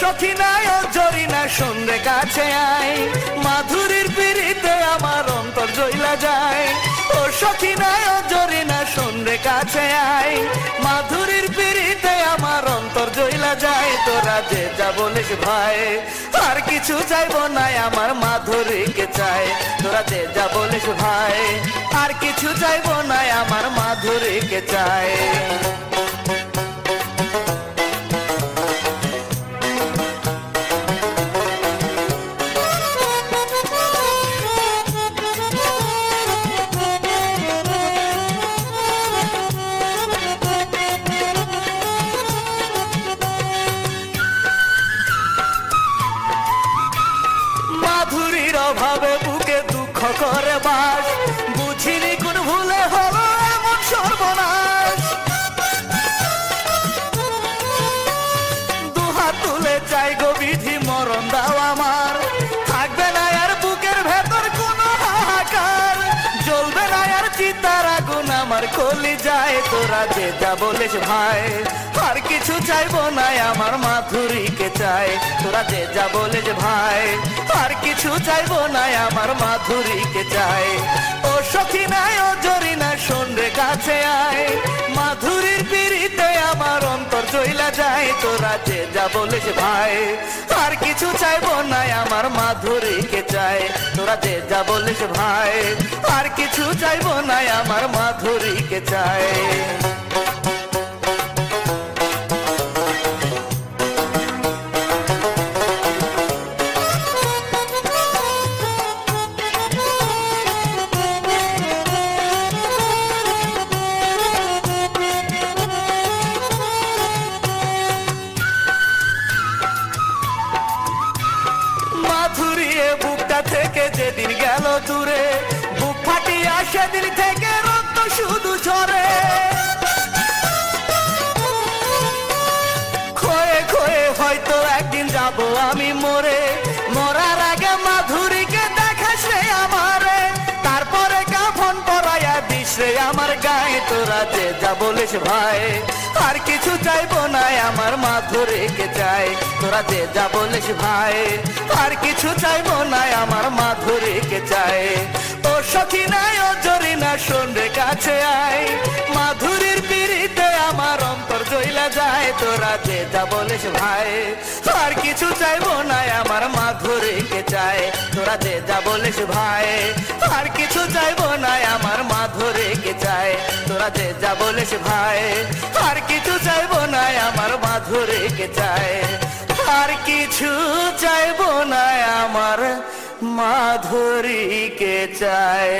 সখী নাই ও জরিনা শুনরে কাছে আয়, মাধুরীর পিড়িতে আমার অন্তর জইলা যায়। ও সখী নাই ও জরিনা শুনরে কাছে আয়, মাধুরীর পিড়িতে আমার অন্তর জইলা যায়। তোরা যে যা বলিস ভাই, আর কিছু চাইবো না আমার মাধুরীকে চাই। তোরা যে যা বলিস ভাই, আর কিছু চাইবো না আমার মাধুরীকে চাই। মাধুরীর অভাবে বুকে দুঃখ করে বাস, বুঝিনি কোন ভুলে হলো এমন সর্বনাশ। দুহাত তুলে চাই গো বিধি মরণ দাও আমার, থাকবে না আর বুকের ভেতর কোনো হাহাকার, জ্বলবে না আর চিতার আগুন আমার কলি যায়। তোরা যে যা বলিস ভাই, আর কিছু চাইবো না আমার মাধুরীকে চাই। তোরা যে যা বলিস ভাই, আর কিছু চাইবো না আমার মাধুরীকে চাই। ও সখী নাই ও জরিনা শুনরে কাছে আয়, মাধুরীর পিড়িতে আমার অন্তর জইলা যায়। তোরা যে যা বলিস ভাই, আর কিছু চাইবো না আমার মাধুরীকে চাই। তোরা যে যা বলিস ভাই, আর কিছু চাইবো না আমার মাধুরীকে চাই। মাধুরী বুকটা থেকে যেদিন গেল দূরে, বুক ফাটিয়া সেদিন থেকে রক্ত শুধু ঝরে। খয়ে খয়ে হয়তো একদিন যাব আমি মরে, মরার আগে মাধুরীকে দেখাস রে আমারে, তারপরে কাফন পরাইয়া দিস রে আমার গায়ে। তোরা যে যা বলিস ভাই, আর কিছু চাইবো না আমার মাধুরীকে চাই। তোরা যে যা বলিস ভাই, আর কিছু চাইবো না আমার মাধুরীকে চাই। ও সখী নাই ও জরিনা শুনরে কাছে আয়, মাধুরীর পিড়িতে আমার অন্তর জইলা যায়। তোরা যে যা বলিস ভাই, আর কিছু চাইবো না আমার মাধুরীকে চাই। তোরা যে যা বলিস ভাই, আর কিছু চাইবো না আমার মাধুরীকে চাই। তোরা যে যা বলিস ভাই, আর কিছু চাইবো না আমার মাধুরীকে চাই। আর কিছু চাইবো না আমার মাধুরীকে চাই।